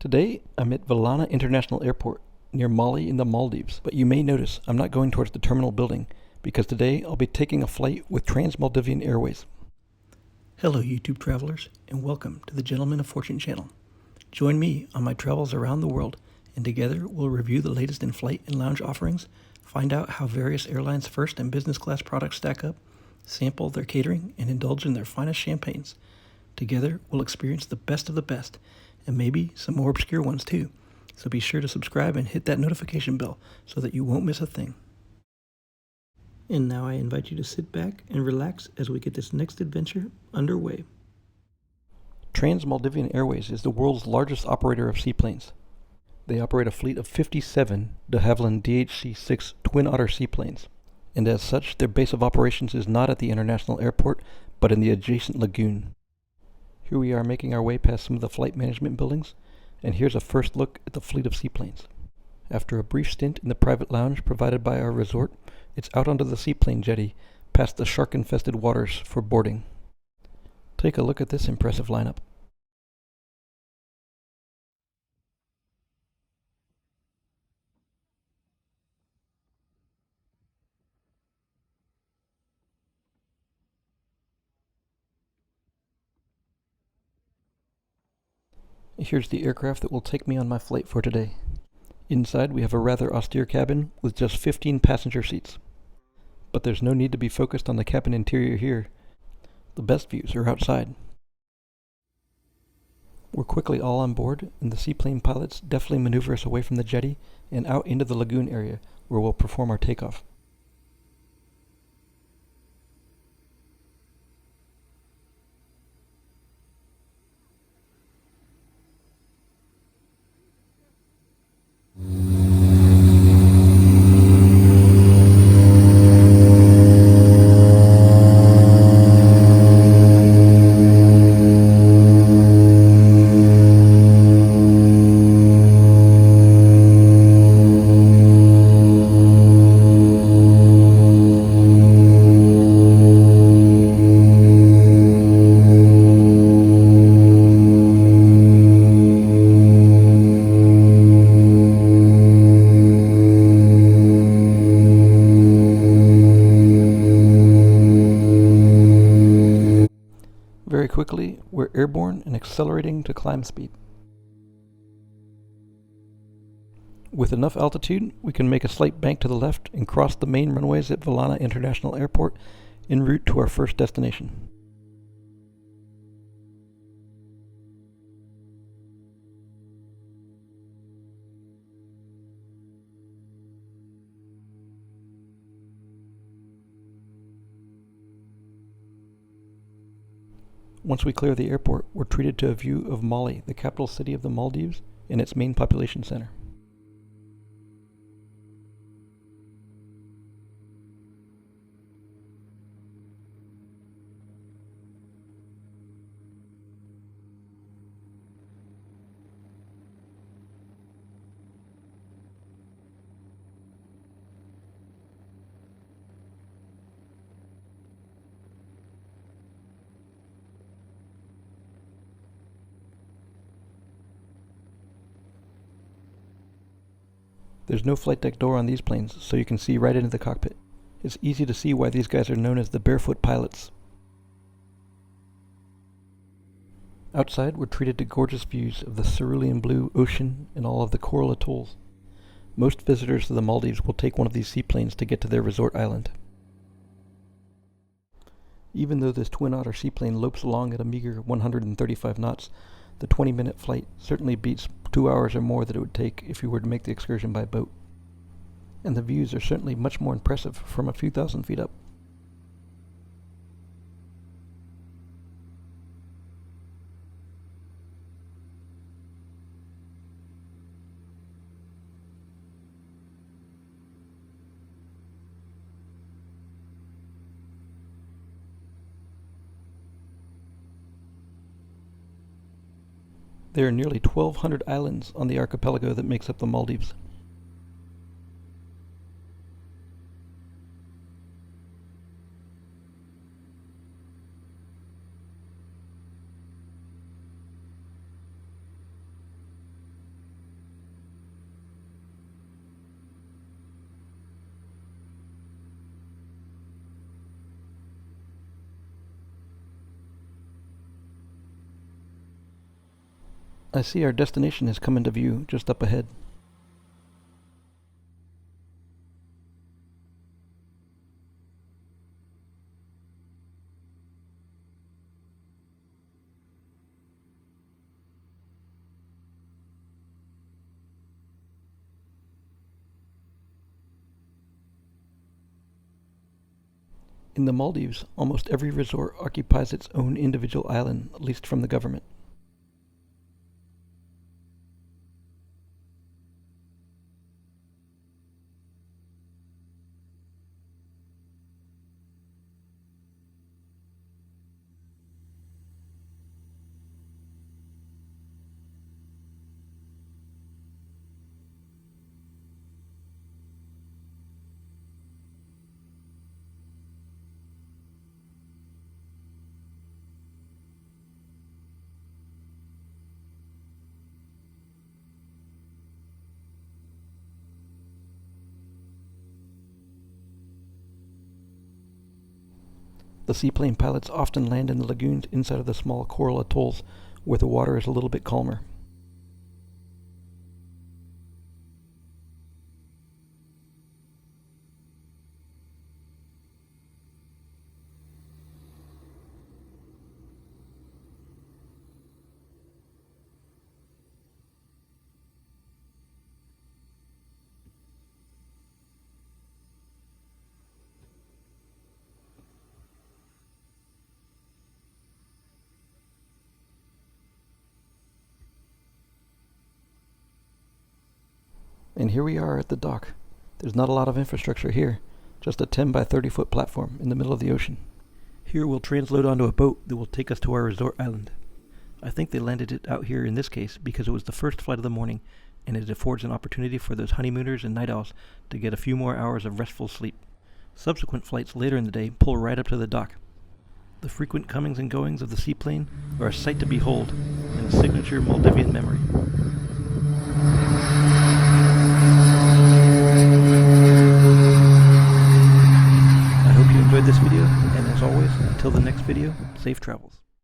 Today, I'm at Valana International Airport, near Mali in the Maldives, but you may notice I'm not going towards the terminal building, because today I'll be taking a flight with Maldivian Airways. Hello YouTube travelers, and welcome to the Gentleman of Fortune channel. Join me on my travels around the world, and together we'll review the latest in flight and lounge offerings, find out how various airlines' first and business class products stack up, sample their catering, and indulge in their finest champagnes. Together, we'll experience the best of the best, and maybe some more obscure ones too. So be sure to subscribe and hit that notification bell so that you won't miss a thing. And now I invite you to sit back and relax as we get this next adventure underway. Maldivian Airways is the world's largest operator of seaplanes. They operate a fleet of 57 DeHavilland DHC-6 twin Otter seaplanes, and as such, their base of operations is not at the international airport, but in the adjacent lagoon. Here we are making our way past some of the flight management buildings, and here's a first look at the fleet of seaplanes. After a brief stint in the private lounge provided by our resort, it's out onto the seaplane jetty, past the shark-infested waters for boarding. Take a look at this impressive lineup. Here's the aircraft that will take me on my flight for today. Inside we have a rather austere cabin with just 15 passenger seats. But there's no need to be focused on the cabin interior here. The best views are outside. We're quickly all on board, and the seaplane pilots deftly maneuver us away from the jetty and out into the lagoon area where we'll perform our takeoff. Very quickly, we're airborne and accelerating to climb speed. With enough altitude, we can make a slight bank to the left and cross the main runways at Valana International Airport en route to our first destination. Once we clear the airport, we're treated to a view of Mali, the capital city of the Maldives, and its main population center. There's no flight deck door on these planes, so you can see right into the cockpit. It's easy to see why these guys are known as the barefoot pilots. Outside, we're treated to gorgeous views of the cerulean blue ocean and all of the coral atolls. Most visitors to the Maldives will take one of these seaplanes to get to their resort island. Even though this twin Otter seaplane lopes along at a meager 135 knots, the 20-minute flight certainly beats 2 hours or more that it would take if you were to make the excursion by boat. And the views are certainly much more impressive from a few thousand feet up. There are nearly 1,200 islands on the archipelago that makes up the Maldives. I see our destination has come into view just up ahead. In the Maldives, almost every resort occupies its own individual island, leased from the government. The seaplane pilots often land in the lagoons inside of the small coral atolls, where the water is a little bit calmer. And here we are at the dock. There's not a lot of infrastructure here, just a 10 by 30 foot platform in the middle of the ocean. Here we'll transload onto a boat that will take us to our resort island. I think they landed it out here in this case because it was the first flight of the morning, and it affords an opportunity for those honeymooners and night owls to get a few more hours of restful sleep. Subsequent flights later in the day pull right up to the dock. The frequent comings and goings of the seaplane are a sight to behold, and a signature Maldivian memory. I hope you enjoyed this video, and as always, until the next video, safe travels.